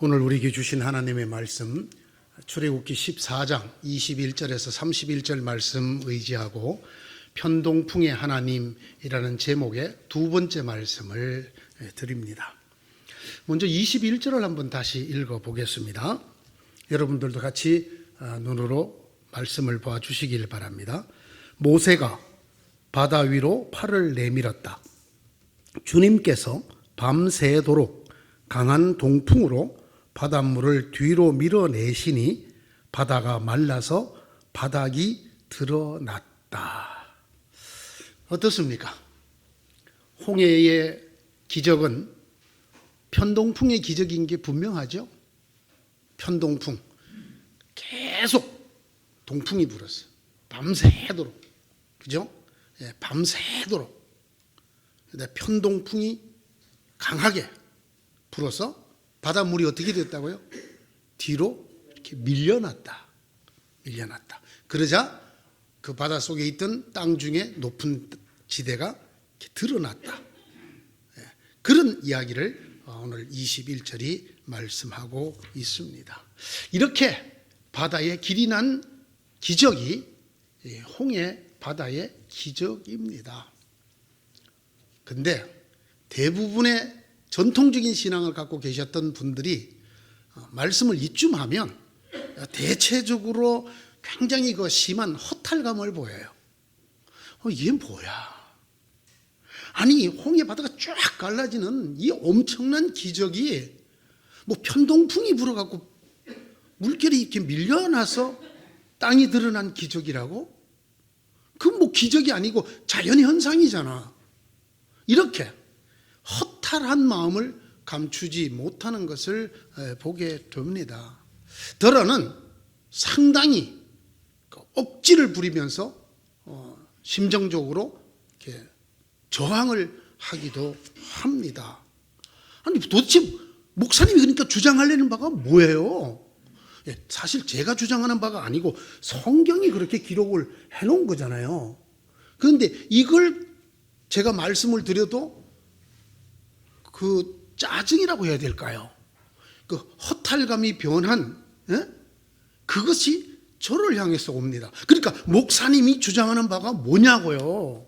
오늘 우리에게 주신 하나님의 말씀 출애굽기 14장 21절에서 31절 말씀 의지하고 편동풍의 하나님이라는 제목의 두 번째 말씀을 드립니다. 먼저 21절을 한번 다시 읽어보겠습니다. 여러분들도 같이 눈으로 말씀을 봐주시길 바랍니다. 모세가 바다 위로 팔을 내밀었다. 주님께서 밤새도록 강한 동풍으로 바닷물을 뒤로 밀어내시니 바다가 말라서 바닥이 드러났다. 어떻습니까? 홍해의 기적은 편동풍의 기적인 게 분명하죠? 편동풍. 계속 동풍이 불었어요. 밤새도록. 그죠? 예, 밤새도록. 근데 편동풍이 강하게 불어서 바닷물이 어떻게 됐다고요? 뒤로 이렇게 밀려났다. 그러자 그 바다 속에 있던 땅 중에 높은 지대가 이렇게 드러났다. 그런 이야기를 오늘 21절이 말씀하고 있습니다. 이렇게 바다에 길이 난 기적이 홍해 바다의 기적입니다. 근데 대부분의 전통적인 신앙을 갖고 계셨던 분들이 말씀을 이쯤 하면 대체적으로 굉장히 심한 허탈감을 보여요. 이게 뭐야? 아니, 홍해 바다가 쫙 갈라지는 이 엄청난 기적이 뭐 편동풍이 불어갖고 물결이 이렇게 밀려나서 땅이 드러난 기적이라고? 그건 뭐 기적이 아니고 자연현상이잖아. 이렇게 허탈한 마음을 감추지 못하는 것을 보게 됩니다. 더러는 상당히 억지를 부리면서 심정적으로 이렇게 저항을 하기도 합니다. 아니, 도대체 목사님이 그러니까 주장하려는 바가 뭐예요? 사실 제가 주장하는 바가 아니고 성경이 그렇게 기록을 해놓은 거잖아요. 그런데 이걸 제가 말씀을 드려도 그 짜증이라고 해야 될까요? 그 허탈감이 변한 그것이 저를 향해서 옵니다. 그러니까 목사님이 주장하는 바가 뭐냐고요?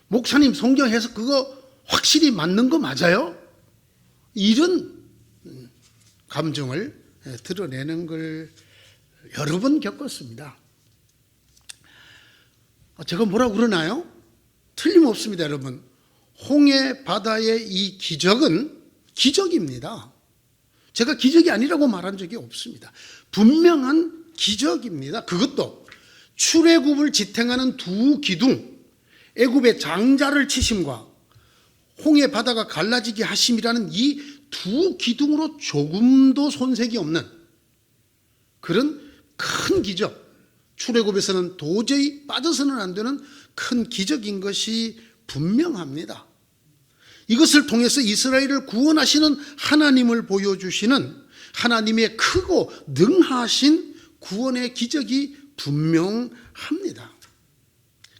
목사님 성경 해석 그거 확실히 맞는 거 맞아요? 이런 감정을 드러내는 걸 여러 번 겪었습니다. 제가 뭐라고 그러나요? 틀림없습니다, 여러분. 홍해 바다의 이 기적은 기적입니다. 제가 기적이 아니라고 말한 적이 없습니다. 분명한 기적입니다. 그것도 출애굽을 지탱하는 두 기둥, 애굽의 장자를 치심과 홍해 바다가 갈라지게 하심이라는 이 두 기둥으로 조금도 손색이 없는 그런 큰 기적, 출애굽에서는 도저히 빠져서는 안 되는 큰 기적인 것이 분명합니다. 이것을 통해서 이스라엘을 구원하시는 하나님을 보여주시는 하나님의 크고 능하신 구원의 기적이 분명합니다.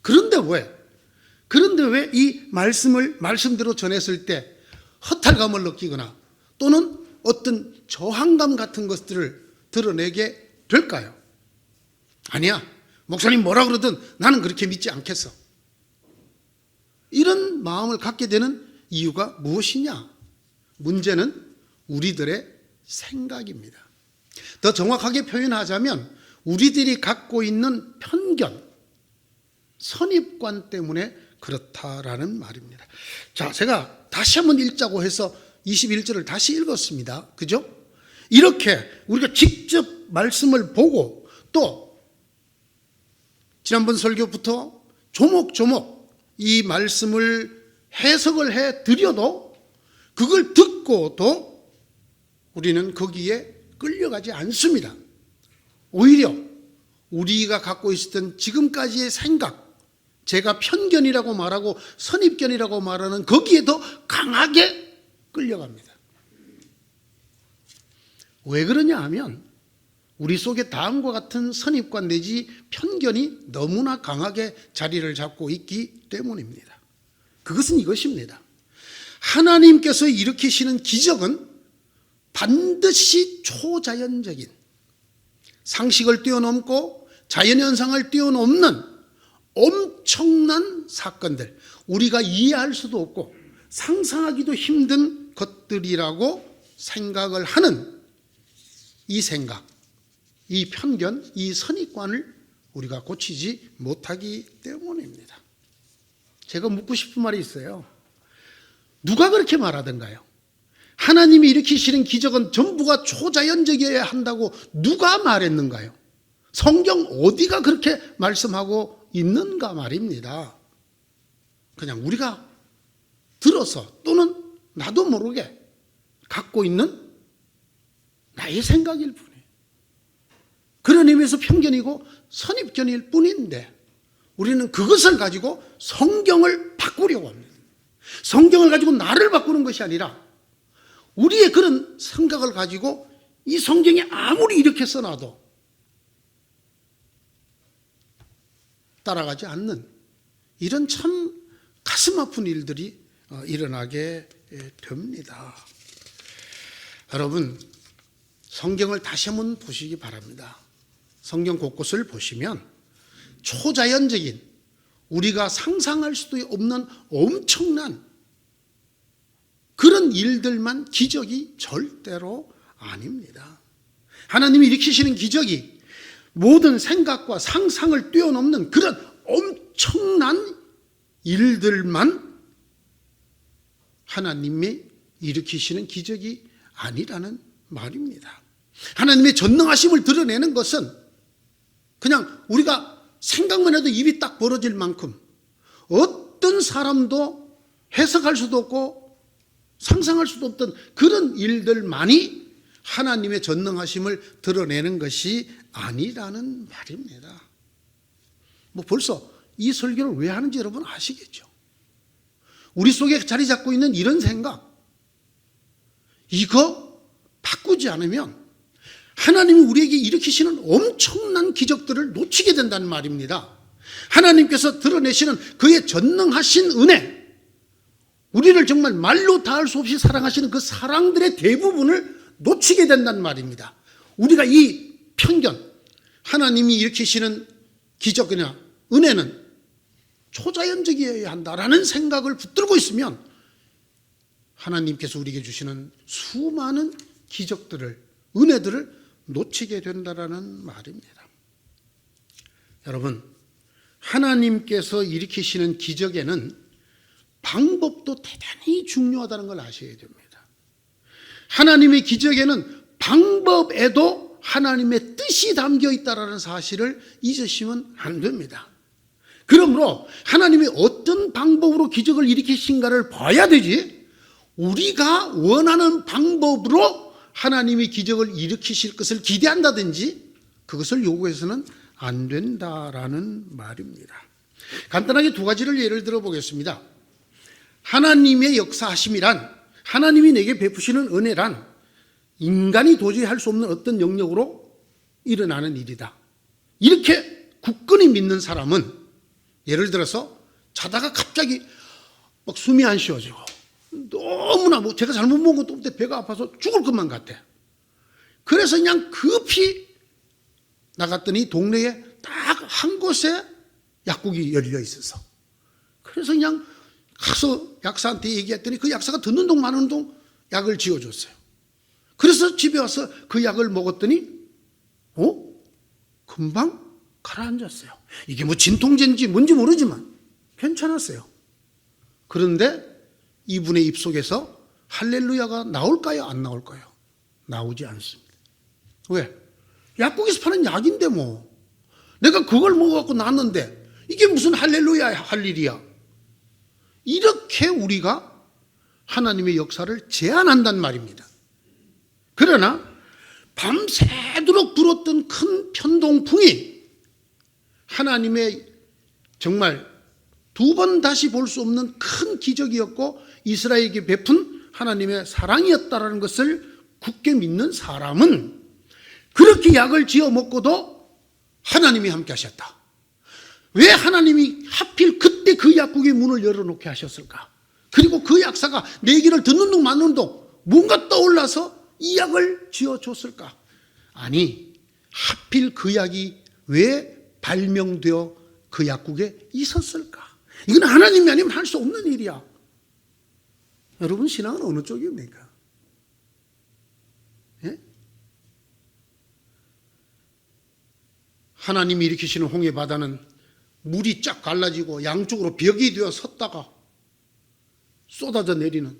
그런데 왜 이 말씀을 말씀대로 전했을 때 허탈감을 느끼거나 또는 어떤 저항감 같은 것들을 드러내게 될까요? 아니야, 목사님 뭐라 그러든 나는 그렇게 믿지 않겠어. 이런 마음을 갖게 되는 이유가 무엇이냐? 문제는 우리들의 생각입니다. 더 정확하게 표현하자면 우리들이 갖고 있는 편견, 선입관 때문에 그렇다라는 말입니다. 자, 제가 다시 한번 읽자고 해서 21절을 다시 읽었습니다. 그죠? 이렇게 우리가 직접 말씀을 보고 또 지난번 설교부터 조목조목 이 말씀을 해석을 해 드려도 그걸 듣고도 우리는 거기에 끌려가지 않습니다. 오히려 우리가 갖고 있었던 지금까지의 생각, 제가 편견이라고 말하고 선입견이라고 말하는 거기에 더 강하게 끌려갑니다. 왜 그러냐 하면 우리 속에 다음과 같은 선입관 내지 편견이 너무나 강하게 자리를 잡고 있기 때문입니다. 그것은 이것입니다. 하나님께서 일으키시는 기적은 반드시 초자연적인, 상식을 뛰어넘고 자연현상을 뛰어넘는 엄청난 사건들, 우리가 이해할 수도 없고 상상하기도 힘든 것들이라고 생각을 하는 이 생각, 이 편견, 이 선입관을 우리가 고치지 못하기 때문입니다. 제가 묻고 싶은 말이 있어요. 누가 그렇게 말하던가요? 하나님이 일으키시는 기적은 전부가 초자연적이어야 한다고 누가 말했는가요? 성경 어디가 그렇게 말씀하고 있는가 말입니다. 그냥 우리가 들어서 또는 나도 모르게 갖고 있는 나의 생각일 뿐이에요. 그런 의미에서 편견이고 선입견일 뿐인데 우리는 그것을 가지고 성경을 바꾸려고 합니다. 성경을 가지고 나를 바꾸는 것이 아니라 우리의 그런 생각을 가지고 이 성경에 아무리 이렇게 써놔도 따라가지 않는 이런 참 가슴 아픈 일들이 일어나게 됩니다. 여러분, 성경을 다시 한번 보시기 바랍니다. 성경 곳곳을 보시면 초자연적인, 우리가 상상할 수도 없는 엄청난 그런 일들만 기적이 절대로 아닙니다. 하나님이 일으키시는 기적이 모든 생각과 상상을 뛰어넘는 그런 엄청난 일들만 하나님이 일으키시는 기적이 아니라는 말입니다. 하나님의 전능하심을 드러내는 것은 그냥 우리가 생각만 해도 입이 딱 벌어질 만큼 어떤 사람도 해석할 수도 없고 상상할 수도 없던 그런 일들만이 하나님의 전능하심을 드러내는 것이 아니라는 말입니다. 뭐 벌써 이 설교를 왜 하는지 여러분 아시겠죠? 우리 속에 자리 잡고 있는 이런 생각, 이거 바꾸지 않으면 하나님이 우리에게 일으키시는 엄청난 기적들을 놓치게 된다는 말입니다. 하나님께서 드러내시는 그의 전능하신 은혜, 우리를 정말 말로 다할 수 없이 사랑하시는 그 사랑들의 대부분을 놓치게 된다는 말입니다. 우리가 이 편견, 하나님이 일으키시는 기적이나 은혜는 초자연적이어야 한다라는 생각을 붙들고 있으면 하나님께서 우리에게 주시는 수많은 기적들을, 은혜들을 놓치게 된다라는 말입니다. 여러분, 하나님께서 일으키시는 기적에는 방법도 대단히 중요하다는 걸 아셔야 됩니다. 하나님의 기적에는 방법에도 하나님의 뜻이 담겨 있다는 사실을 잊으시면 안 됩니다. 그러므로 하나님이 어떤 방법으로 기적을 일으키신가를 봐야 되지, 우리가 원하는 방법으로 하나님이 기적을 일으키실 것을 기대한다든지 그것을 요구해서는 안 된다라는 말입니다. 간단하게 두 가지를 예를 들어 보겠습니다. 하나님의 역사하심이란, 하나님이 내게 베푸시는 은혜란 인간이 도저히 할 수 없는 어떤 영역으로 일어나는 일이다. 이렇게 굳건히 믿는 사람은 예를 들어서 자다가 갑자기 막 숨이 안 쉬어지고 너무나 제가 잘못 먹은 것도 없는데 배가 아파서 죽을 것만 같아. 그래서 그냥 급히 나갔더니 동네에 딱 한 곳에 약국이 열려 있어서 그래서 그냥 가서 약사한테 얘기했더니 그 약사가 듣는 동 마는 동 약을 지어줬어요. 그래서 집에 와서 그 약을 먹었더니 금방 가라앉았어요. 이게 뭐 진통제인지 뭔지 모르지만 괜찮았어요. 그런데 이분의 입속에서 할렐루야가 나올까요? 안 나올까요? 나오지 않습니다. 왜? 약국에서 파는 약인데 뭐 내가 그걸 먹어갖고 났는데 이게 무슨 할렐루야 할 일이야. 이렇게 우리가 하나님의 역사를 제한한단 말입니다. 그러나 밤새도록 불었던 큰 편동풍이 하나님의 정말 두 번 다시 볼 수 없는 큰 기적이었고 이스라엘에게 베푼 하나님의 사랑이었다라는 것을 굳게 믿는 사람은 그렇게 약을 지어 먹고도 하나님이 함께 하셨다. 왜 하나님이 하필 그때 그 약국의 문을 열어놓게 하셨을까? 그리고 그 약사가 내 얘기를 듣는 둥 마는 둥 뭔가 떠올라서 이 약을 지어줬을까? 아니, 하필 그 약이 왜 발명되어 그 약국에 있었을까? 이건 하나님이 아니면 할 수 없는 일이야. 여러분, 신앙은 어느 쪽입니까? 예? 하나님이 일으키시는 홍해 바다는 물이 쫙 갈라지고 양쪽으로 벽이 되어 섰다가 쏟아져 내리는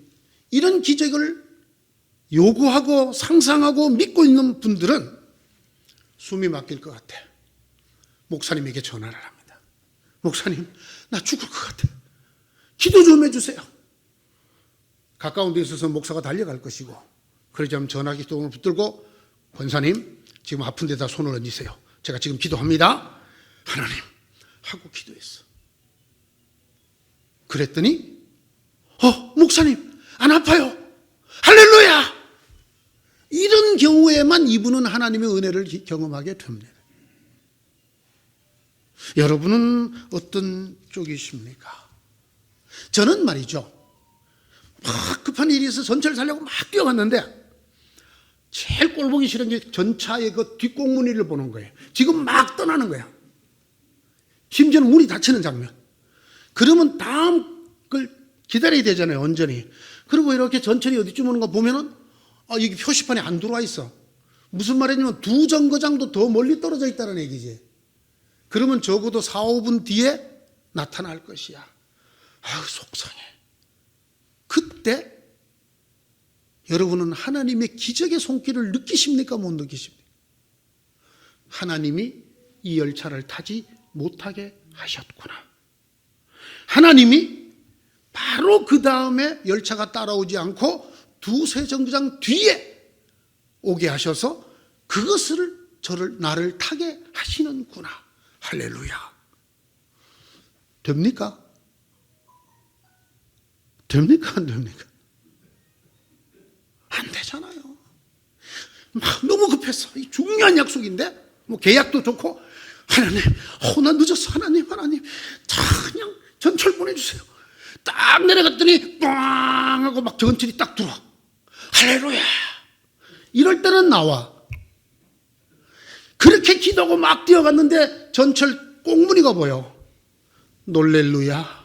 이런 기적을 요구하고 상상하고 믿고 있는 분들은 숨이 막힐 것 같아. 목사님에게 전화를 합니다. 목사님, 나 죽을 것 같아. 기도 좀 해주세요. 가까운 데 있어서 목사가 달려갈 것이고, 그러자면 전화기 통을 붙들고, 권사님, 지금 아픈 데다 손을 얹으세요. 제가 지금 기도합니다. 하나님 하고 기도했어. 그랬더니 목사님 안 아파요. 할렐루야. 이런 경우에만 이분은 하나님의 은혜를 경험하게 됩니다. 여러분은 어떤 쪽이십니까? 저는 말이죠, 막 급한 일이 있어서 전철 살려고 막 뛰어갔는데 제일 꼴보기 싫은 게 전차의 그 뒷공무니를 보는 거예요. 지금 막 떠나는 거야. 심지어는 문이 닫히는 장면. 그러면 다음 걸 기다려야 되잖아요, 온전히. 그리고 이렇게 전철이 어디쯤 오는 거 보면은 여기 표시판에 안 들어와 있어. 무슨 말이냐면 2정거장도 더 멀리 떨어져 있다는 얘기지. 그러면 적어도 4, 5분 뒤에 나타날 것이야. 아유, 속상해. 그때 여러분은 하나님의 기적의 손길을 느끼십니까? 못 느끼십니까? 하나님이 이 열차를 타지 못하게 하셨구나. 하나님이 바로 그 다음에 열차가 따라오지 않고 2, 3정거장 뒤에 오게 하셔서 그것을 나를 타게 하시는구나. 할렐루야. 됩니까? 됩니까? 안 됩니까? 안 되잖아요. 막 너무 급했어. 이 중요한 약속인데, 뭐 계약도 좋고, 하나님, 나 늦었어. 하나님, 다 그냥 전철 보내주세요. 딱 내려갔더니, 빵! 하고 막 전철이 딱 들어와. 할렐루야. 이럴 때는 나와. 그렇게 기도하고 막 뛰어갔는데, 전철 꽁무니가 보여. 놀렐루야.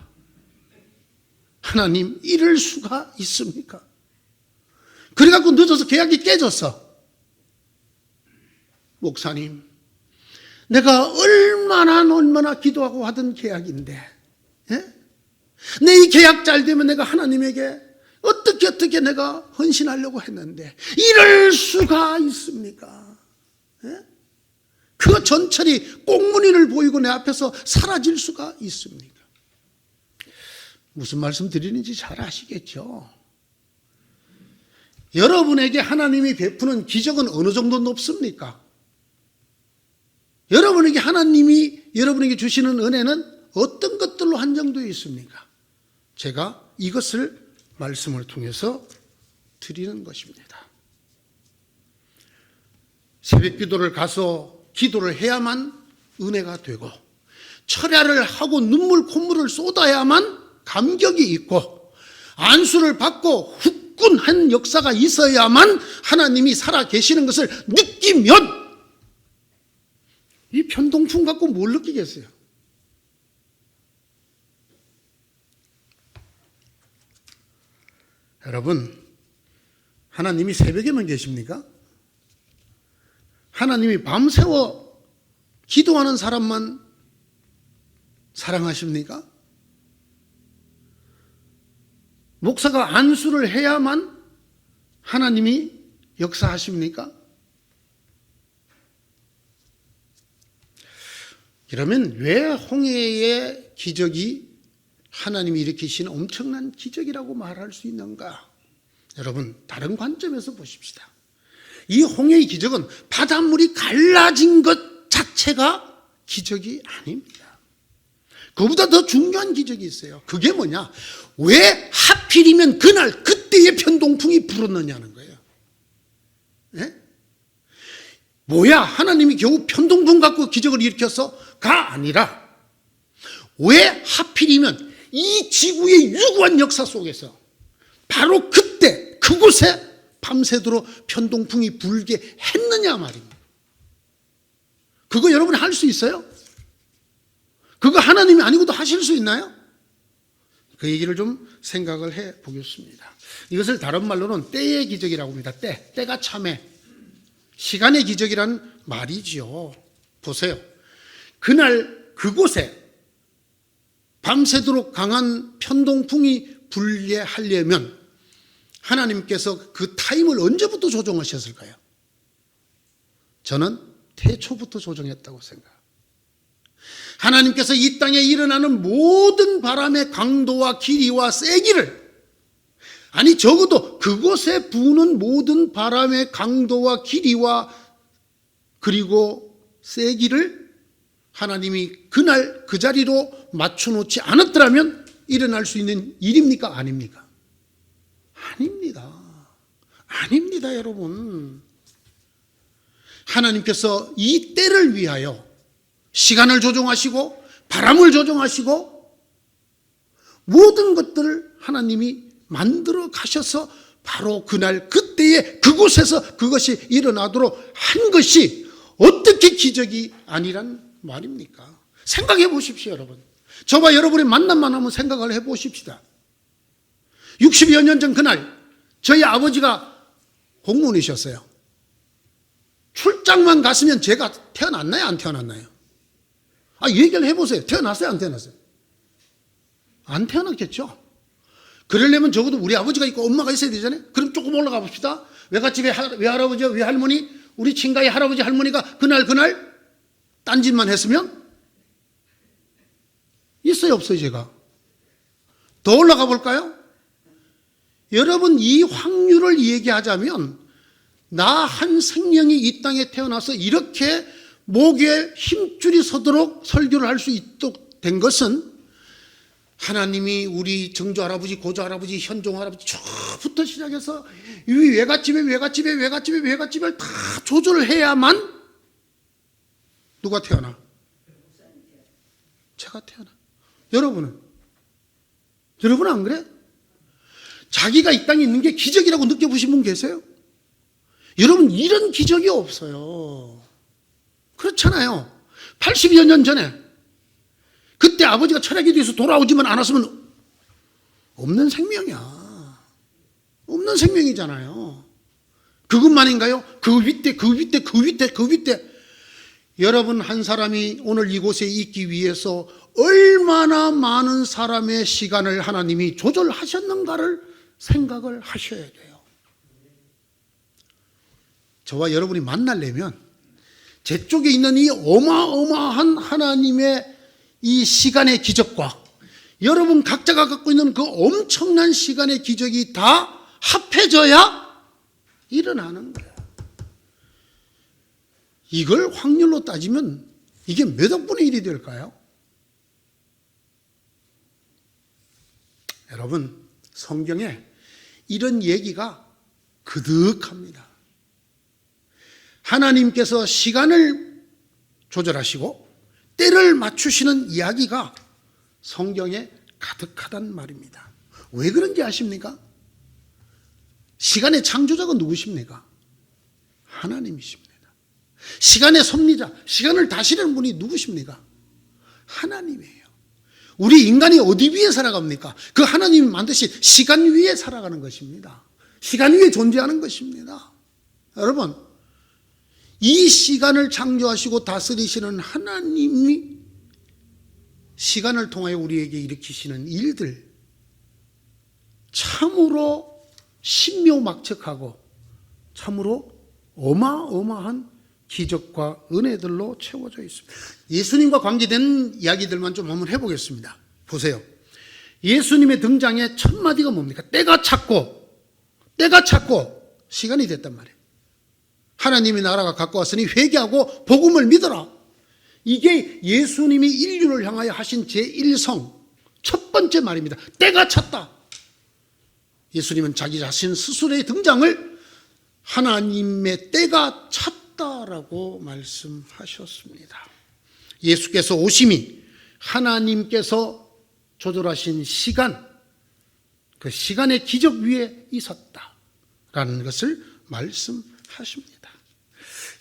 하나님, 이럴 수가 있습니까? 그래갖고 늦어서 계약이 깨졌어. 목사님, 내가 얼마나 기도하고 하던 계약인데, 예? 내 이 계약 잘 되면 내가 하나님에게 어떻게 내가 헌신하려고 했는데 이럴 수가 있습니까? 예? 그 전철이 꽁무니를 보이고 내 앞에서 사라질 수가 있습니까? 무슨 말씀 드리는지 잘 아시겠죠? 여러분에게 하나님이 베푸는 기적은 어느 정도 높습니까? 여러분에게 하나님이 여러분에게 주시는 은혜는 어떤 것들로 한정되어 있습니까? 제가 이것을 말씀을 통해서 드리는 것입니다. 새벽 기도를 가서 기도를 해야만 은혜가 되고, 철야를 하고 눈물 콧물을 쏟아야만 감격이 있고, 안수를 받고 후끈한 역사가 있어야만 하나님이 살아 계시는 것을 느끼면, 이 편동풍 갖고 뭘 느끼겠어요? 여러분, 하나님이 새벽에만 계십니까? 하나님이 밤새워 기도하는 사람만 사랑하십니까? 목사가 안수를 해야만 하나님이 역사하십니까? 그러면 왜 홍해의 기적이 하나님이 일으키신 엄청난 기적이라고 말할 수 있는가? 여러분, 다른 관점에서 보십시다. 이 홍해의 기적은 바닷물이 갈라진 것 자체가 기적이 아닙니다. 그보다 더 중요한 기적이 있어요. 그게 뭐냐? 왜 하필이면 그날 그때의 편동풍이 불었느냐는 거예요. 네? 뭐야? 하나님이 겨우 편동풍 갖고 기적을 일으켜서가 아니라, 왜 하필이면 이 지구의 유구한 역사 속에서 바로 그때 그곳에 밤새도록 편동풍이 불게 했느냐 말입니다. 그거 여러분이 할 수 있어요? 그거 하나님이 아니고도 하실 수 있나요? 그 얘기를 좀 생각을 해 보겠습니다. 이것을 다른 말로는 때의 기적이라고 합니다. 때가 참해. 시간의 기적이라는 말이지요. 보세요. 그날 그곳에 밤새도록 강한 편동풍이 불게 하려면 하나님께서 그 타임을 언제부터 조정하셨을까요? 저는 태초부터 조정했다고 생각합니다. 하나님께서 이 땅에 일어나는 모든 바람의 강도와 길이와 세기를, 아니 적어도 그곳에 부는 모든 바람의 강도와 길이와 그리고 세기를 하나님이 그날 그 자리로 맞춰놓지 않았더라면 일어날 수 있는 일입니까? 아닙니까? 아닙니다. 아닙니다, 여러분. 하나님께서 이 때를 위하여 시간을 조정하시고 바람을 조정하시고 모든 것들을 하나님이 만들어 가셔서 바로 그날 그때에 그곳에서 그것이 일어나도록 한 것이 어떻게 기적이 아니란 말입니까? 생각해 보십시오, 여러분. 저와 여러분의 만남만 하면 생각을 해 보십시다. 60여 년 전 그날 저희 아버지가 공무원이셨어요. 출장만 갔으면 제가 태어났나요? 안 태어났나요? 얘기를 해보세요. 태어났어요? 안 태어났어요? 안 태어났겠죠. 그러려면 적어도 우리 아버지가 있고 엄마가 있어야 되잖아요. 그럼 조금 올라가 봅시다. 외갓집에 외할아버지, 외할머니, 우리 친가의 할아버지, 할머니가 그날 딴짓만 했으면 있어요, 없어요, 제가? 더 올라가 볼까요? 여러분, 이 확률을 얘기하자면 나 한 생명이 이 땅에 태어나서 이렇게 목에 힘줄이 서도록 설교를 할 수 있도록 된 것은 하나님이 우리 정조 할아버지, 고조 할아버지, 현종 할아버지 저부터 시작해서 이 외갓집을 다 조절을 해야만 누가 태어나? 제가 태어나. 여러분은 안 그래? 자기가 이 땅에 있는 게 기적이라고 느껴보신 분 계세요? 여러분, 이런 기적이 없어요. 그렇잖아요. 80여 년 전에 그때 아버지가 철학에 대해서 돌아오지만 않았으면 없는 생명이야. 없는 생명이잖아요. 그것만인가요? 그 밑에 여러분, 한 사람이 오늘 이곳에 있기 위해서 얼마나 많은 사람의 시간을 하나님이 조절하셨는가를 생각을 하셔야 돼요. 저와 여러분이 만나려면 제 쪽에 있는 이 어마어마한 하나님의 이 시간의 기적과 여러분 각자가 갖고 있는 그 엄청난 시간의 기적이 다 합해져야 일어나는 거야. 이걸 확률로 따지면 이게 몇 억분의 1이 될까요? 여러분, 성경에 이런 얘기가 그득합니다. 하나님께서 시간을 조절하시고 때를 맞추시는 이야기가 성경에 가득하단 말입니다. 왜 그런지 아십니까? 시간의 창조자가 누구십니까? 하나님이십니다. 시간의 섭리자, 시간을 다스리는 분이 누구십니까? 하나님이에요. 우리 인간이 어디 위에 살아갑니까? 그 하나님이 만드신 시간 위에 살아가는 것입니다. 시간 위에 존재하는 것입니다. 여러분, 이 시간을 창조하시고 다스리시는 하나님이 시간을 통하여 우리에게 일으키시는 일들, 참으로 신묘막측하고 참으로 어마어마한 기적과 은혜들로 채워져 있습니다. 예수님과 관계된 이야기들만 좀 한번 해보겠습니다. 보세요. 예수님의 등장의 첫 마디가 뭡니까? 때가 찼고 시간이 됐단 말이에요. 하나님의 나라가 가까웠으니 회개하고 복음을 믿어라. 이게 예수님이 인류를 향하여 하신 제1성 첫 번째 말입니다. 때가 찼다. 예수님은 자기 자신 스스로의 등장을 하나님의 때가 찼다라고 말씀하셨습니다. 예수께서 오심이 하나님께서 조절하신 시간, 그 시간의 기적 위에 있었다 라는 것을 말씀하십니다.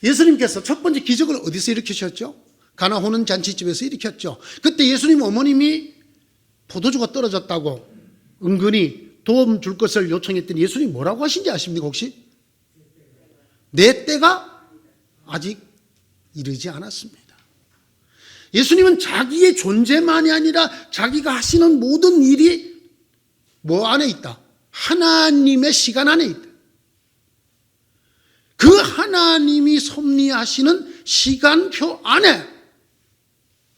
예수님께서 첫 번째 기적을 어디서 일으키셨죠? 가나 호는 잔치집에서 일으켰죠. 그때 예수님 어머님이 포도주가 떨어졌다고 은근히 도움 줄 것을 요청했더니 예수님이 뭐라고 하신지 아십니까 혹시? 내 때가 아직 이르지 않았습니다. 예수님은 자기의 존재만이 아니라 자기가 하시는 모든 일이 뭐 안에 있다? 하나님의 시간 안에 있다. 그 하나님이 섭리하시는 시간표 안에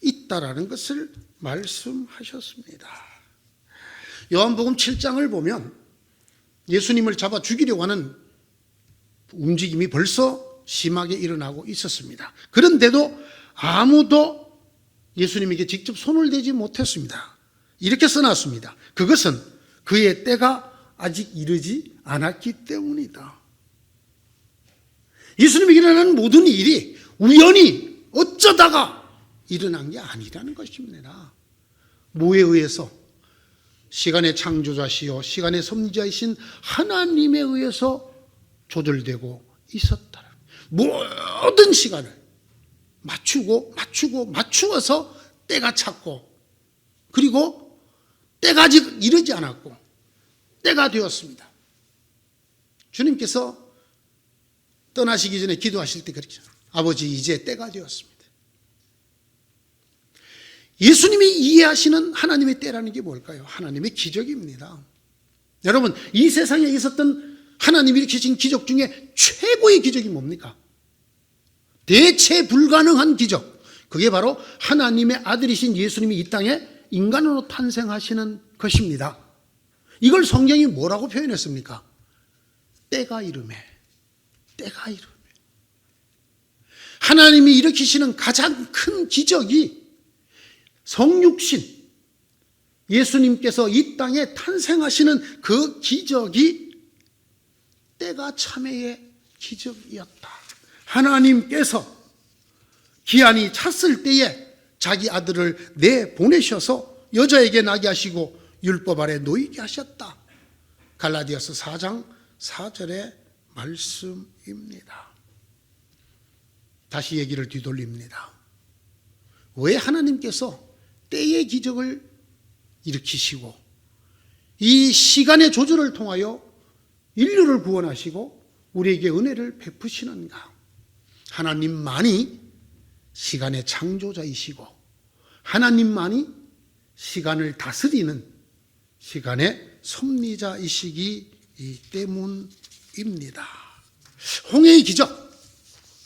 있다라는 것을 말씀하셨습니다. 요한복음 7장을 보면 예수님을 잡아 죽이려고 하는 움직임이 벌써 심하게 일어나고 있었습니다. 그런데도 아무도 예수님에게 직접 손을 대지 못했습니다. 이렇게 써놨습니다. 그것은 그의 때가 아직 이르지 않았기 때문이다. 예수님에게 일어나는 모든 일이 우연히 어쩌다가 일어난 게 아니라는 것입니다. 뭐에 의해서? 시간의 창조자시요 시간의 섭리자이신 하나님에 의해서 조절되고 있었다. 모든 시간을 맞추어서 때가 찼고, 그리고 때가 아직 이르지 않았고 때가 되었습니다. 주님께서 떠나시기 전에 기도하실 때 그렇죠. 아버지, 이제 때가 되었습니다. 예수님이 이해하시는 하나님의 때라는 게 뭘까요? 하나님의 기적입니다. 여러분, 이 세상에 있었던 하나님이 일으키신 기적 중에 최고의 기적이 뭡니까? 대체 불가능한 기적. 그게 바로 하나님의 아들이신 예수님이 이 땅에 인간으로 탄생하시는 것입니다. 이걸 성경이 뭐라고 표현했습니까? 때가 이르매. 때가 이르매. 하나님이 일으키시는 가장 큰 기적이 성육신, 예수님께서 이 땅에 탄생하시는 그 기적이 때가 참회의 기적이었다. 하나님께서 기한이 찼을 때에 자기 아들을 내보내셔서 여자에게 나게 하시고 율법 아래 놓이게 하셨다. 갈라디아서 4장 4절의 말씀입니다. 다시 얘기를 뒤돌립니다. 왜 하나님께서 때의 기적을 일으키시고 이 시간의 조절을 통하여 인류를 구원하시고 우리에게 은혜를 베푸시는가? 하나님만이 시간의 창조자이시고 하나님만이 시간을 다스리는 시간의 섭리자이시기 때문입니다. 홍해의 기적,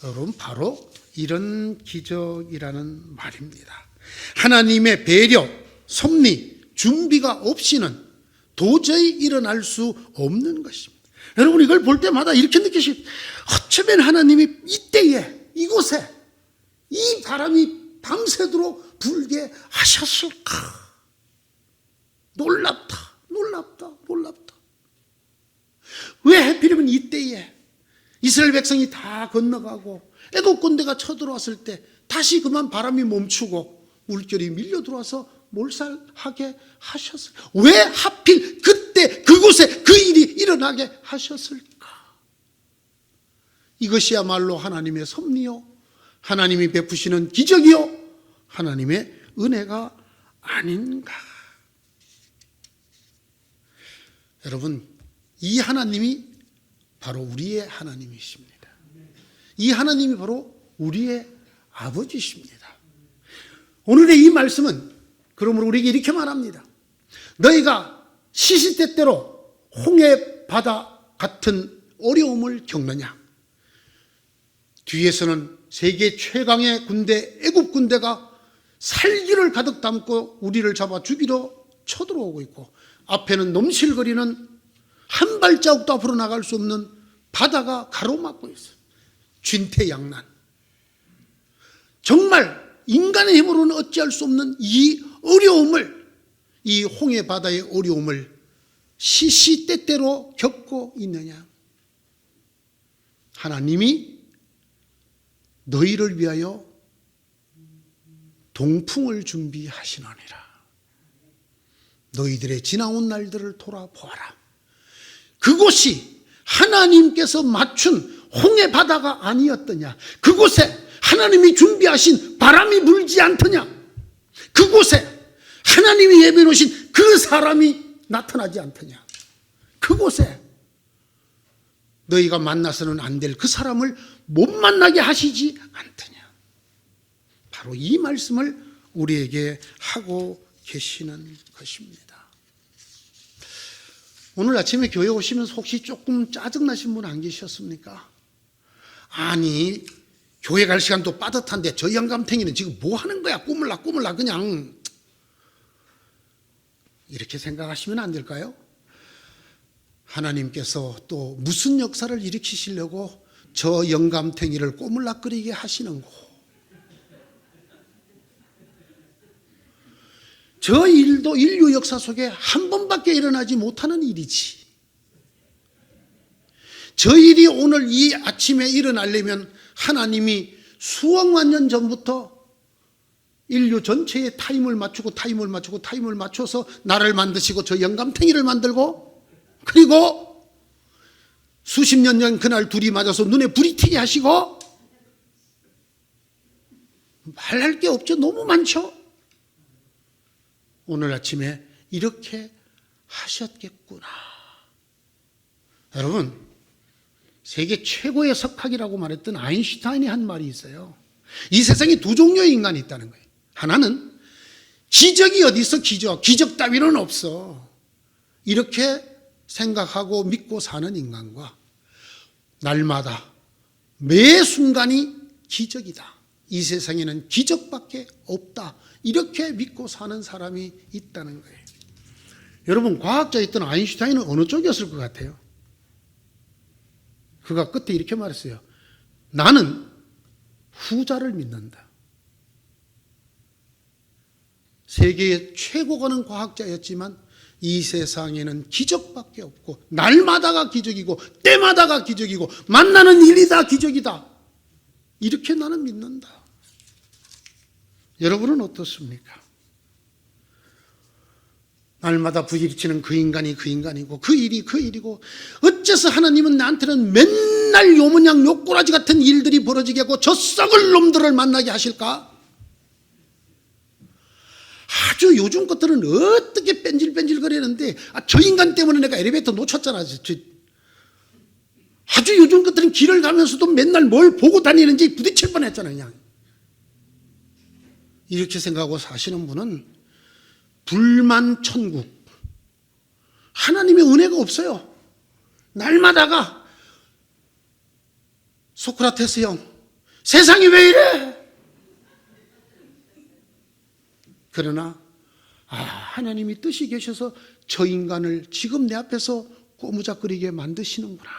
여러분 바로 이런 기적이라는 말입니다. 하나님의 배려, 섭리, 준비가 없이는 도저히 일어날 수 없는 것입니다. 여러분 이걸 볼 때마다 이렇게 느끼십시오. 어쩌면 하나님이 이때에 이곳에 이 바람이 밤새도록 불게 하셨을까? 놀랍다. 왜 하필이면 이때에 이스라엘 백성이 다 건너가고 애국 군대가 쳐들어왔을 때 다시 그만 바람이 멈추고 물결이 밀려 들어와서 몰살하게 하셨을까? 왜 하필 그때 그곳에 그 일이 일어나게 하셨을까? 이것이야말로 하나님의 섭리요, 하나님이 베푸시는 기적이요, 하나님의 은혜가 아닌가? 여러분, 이 하나님이 바로 우리의 하나님이십니다. 이 하나님이 바로 우리의 아버지십니다. 오늘의 이 말씀은 그러므로 우리에게 이렇게 말합니다. 너희가 시시때때로 홍해 바다 같은 어려움을 겪느냐? 뒤에서는 세계 최강의 군대, 애국 군대가 살기를 가득 담고 우리를 잡아 죽이러 쳐들어오고 있고, 앞에는 넘실거리는 한 발자국도 앞으로 나갈 수 없는 바다가 가로막고 있어요. 진퇴양난. 정말 인간의 힘으로는 어찌할 수 없는 이 어려움을, 이 홍해 바다의 어려움을 시시때때로 겪고 있느냐? 하나님이 너희를 위하여 동풍을 준비하시느니라. 너희들의 지나온 날들을 돌아보아라. 그곳이 하나님께서 맞춘 홍해 바다가 아니었더냐? 그곳에 하나님이 준비하신 바람이 불지 않더냐? 그곳에 하나님이 예비해 놓으신 그 사람이 나타나지 않더냐? 그곳에 너희가 만나서는 안 될 그 사람을 못 만나게 하시지 않더냐? 바로 이 말씀을 우리에게 하고 계시는 것입니다. 오늘 아침에 교회 오시면서 혹시 조금 짜증나신 분 안 계셨습니까? 아니, 교회 갈 시간도 빠듯한데 저 영감탱이는 지금 뭐 하는 거야? 꾸물라 그냥. 이렇게 생각하시면 안 될까요? 하나님께서 또 무슨 역사를 일으키시려고 저 영감탱이를 꼬물락거리게 하시는 거. 저 일도 인류 역사 속에 한 번밖에 일어나지 못하는 일이지. 저 일이 오늘 이 아침에 일어나려면 하나님이 수억만 년 전부터 인류 전체의 타임을 맞춰서 나를 만드시고 저 영감탱이를 만들고, 그리고 수십 년 전 그날 둘이 맞아서 눈에 불이 튀게 하시고, 말할 게 없죠. 너무 많죠. 오늘 아침에 이렇게 하셨겠구나. 여러분, 세계 최고의 석학이라고 말했던 아인슈타인이 한 말이 있어요. 이 세상에 두 종류의 인간이 있다는 거예요. 하나는 기적이 어디 있어? 기적 따위는 없어. 이렇게 생각하고 믿고 사는 인간과 날마다 매 순간이 기적이다. 이 세상에는 기적밖에 없다. 이렇게 믿고 사는 사람이 있다는 거예요. 여러분, 과학자였던 아인슈타인은 어느 쪽이었을 것 같아요? 그가 끝에 이렇게 말했어요. 나는 후자를 믿는다. 세계의 최고가는 과학자였지만 이 세상에는 기적밖에 없고 날마다가 기적이고 때마다가 기적이고 만나는 일이 다 기적이다. 이렇게 나는 믿는다. 여러분은 어떻습니까? 날마다 부딪히는 그 인간이 그 인간이고 그 일이 그 일이고 어째서 하나님은 나한테는 맨날 요 모양 요 꼬라지 같은 일들이 벌어지게 하고 저 썩을 놈들을 만나게 하실까? 아주 요즘 것들은 어떻게 뺀질뺀질거리는데 저 인간 때문에 내가 엘리베이터 놓쳤잖아. 아주 요즘 것들은 길을 가면서도 맨날 뭘 보고 다니는지 부딪힐 뻔했잖아. 그냥 이렇게 생각하고 사시는 분은 불만 천국, 하나님의 은혜가 없어요. 날마다가 소크라테스 형, 세상이 왜 이래? 그러나 하나님이 뜻이 계셔서 저 인간을 지금 내 앞에서 꼬무작거리게 만드시는구나.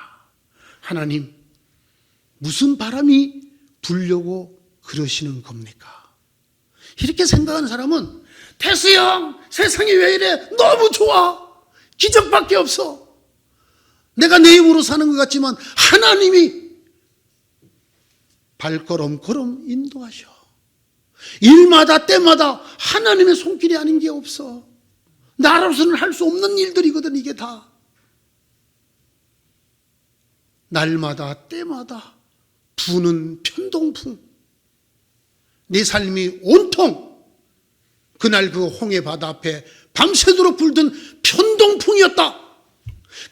하나님, 무슨 바람이 불려고 그러시는 겁니까? 이렇게 생각하는 사람은 테스 형, 세상이 왜 이래? 너무 좋아. 기적밖에 없어. 내가 내 힘으로 사는 것 같지만 하나님이 발걸음걸음 인도하셔. 일마다 때마다 하나님의 손길이 아닌 게 없어. 나로서는 할 수 없는 일들이거든. 이게 다 날마다 때마다 부는 편동풍, 내 삶이 온통 그날 그 홍해 바다 앞에 밤새도록 불던 편동풍이었다.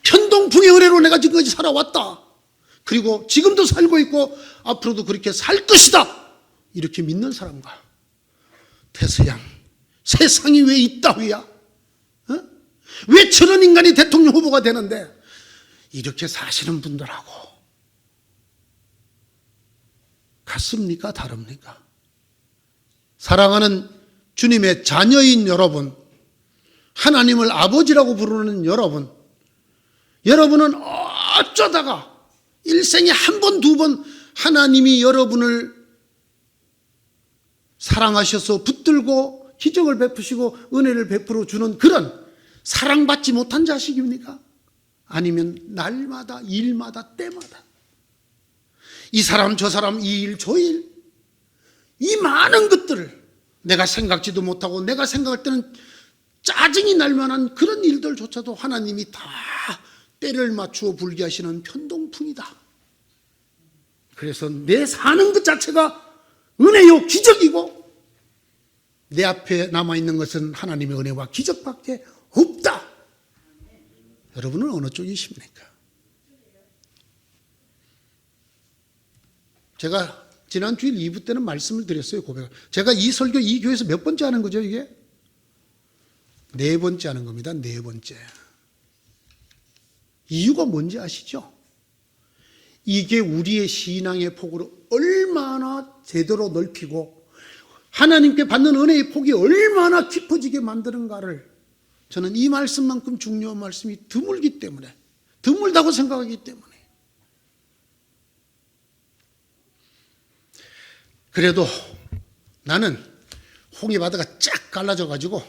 편동풍의 은혜로 내가 지금까지 살아왔다. 그리고 지금도 살고 있고 앞으로도 그렇게 살 것이다. 이렇게 믿는 사람과 태서양, 세상이 왜 이따위야? 왜 저런 인간이 대통령 후보가 되는데? 이렇게 사시는 분들하고 같습니까? 다릅니까? 사랑하는 주님의 자녀인 여러분, 하나님을 아버지라고 부르는 여러분, 여러분은 어쩌다가 일생에 한 번, 두 번 하나님이 여러분을 사랑하셔서 붙들고 기적을 베푸시고 은혜를 베풀어 주는 그런 사랑받지 못한 자식입니까? 아니면 날마다 일마다 때마다 이 사람 저 사람 이 일 저 일, 이 많은 것들을 내가 생각지도 못하고 내가 생각할 때는 짜증이 날 만한 그런 일들조차도 하나님이 다 때를 맞추어 불게 하시는 편동풍이다. 그래서 내 사는 것 자체가 은혜요 기적이고 내 앞에 남아있는 것은 하나님의 은혜와 기적밖에 없다. 여러분은 어느 쪽이십니까? 제가 지난 주일 2부 때는 말씀을 드렸어요. 고백을. 제가 이 설교 이 교회에서 몇 번째 하는 거죠 이게? 4번째 하는 겁니다. 4번째. 이유가 뭔지 아시죠? 이게 우리의 신앙의 폭을 얼마나 제대로 넓히고 하나님께 받는 은혜의 폭이 얼마나 깊어지게 만드는가를 저는 이 말씀만큼 중요한 말씀이 드물기 때문에, 드물다고 생각하기 때문에. 그래도 나는 홍해바다가 쫙 갈라져가지고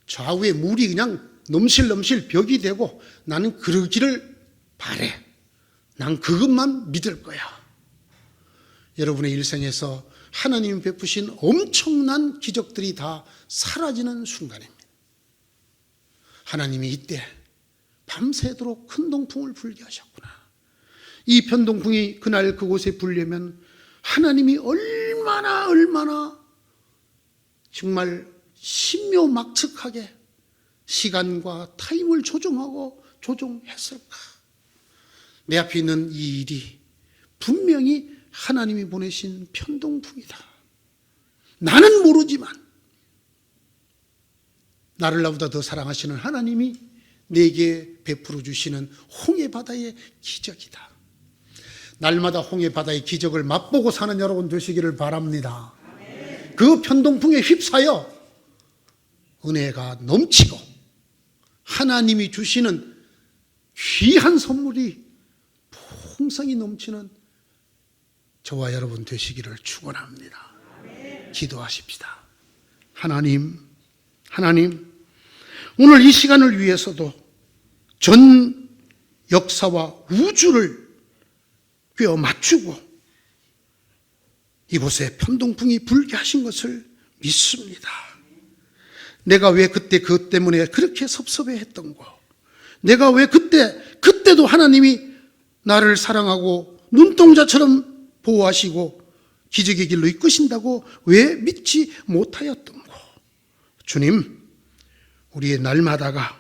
좌우에 물이 그냥 넘실넘실 벽이 되고 나는 그러기를 바래. 난 그것만 믿을 거야. 여러분의 일생에서 하나님이 베푸신 엄청난 기적들이 다 사라지는 순간입니다. 하나님이 이때 밤새도록 큰 동풍을 불게 하셨구나. 이 편동풍이 그날 그곳에 불려면 하나님이 얼마나 정말 신묘막측하게 시간과 타임을 조정했을까. 내 앞에 있는 이 일이 분명히 하나님이 보내신 편동풍이다. 나는 모르지만 나를 나보다 더 사랑하시는 하나님이 내게 베풀어 주시는 홍해바다의 기적이다. 날마다 홍해바다의 기적을 맛보고 사는 여러분 되시기를 바랍니다. 그 편동풍에 휩싸여 은혜가 넘치고 하나님이 주시는 귀한 선물이 풍성이 넘치는 저와 여러분 되시기를 축원합니다. 기도하십시다. 하나님, 오늘 이 시간을 위해서도 전 역사와 우주를 꿰어 맞추고 이곳에 편동풍이 불게 하신 것을 믿습니다. 내가 왜 그때 그것 때문에 그렇게 섭섭해했던 거, 내가 왜 그때도 하나님이 나를 사랑하고 눈동자처럼 보호하시고 기적의 길로 이끄신다고 왜 믿지 못하였던 거. 주님, 우리의 날마다가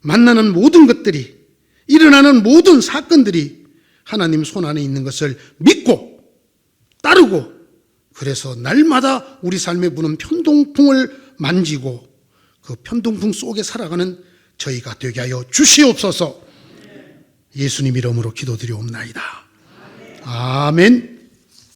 만나는 모든 것들이, 일어나는 모든 사건들이 하나님 손 안에 있는 것을 믿고 따르고, 그래서 날마다 우리 삶에 부는 편동풍을 만지고 그 편동풍 속에 살아가는 저희가 되게 하여 주시옵소서. 예수님 이름으로 기도드리옵나이다. 아멘.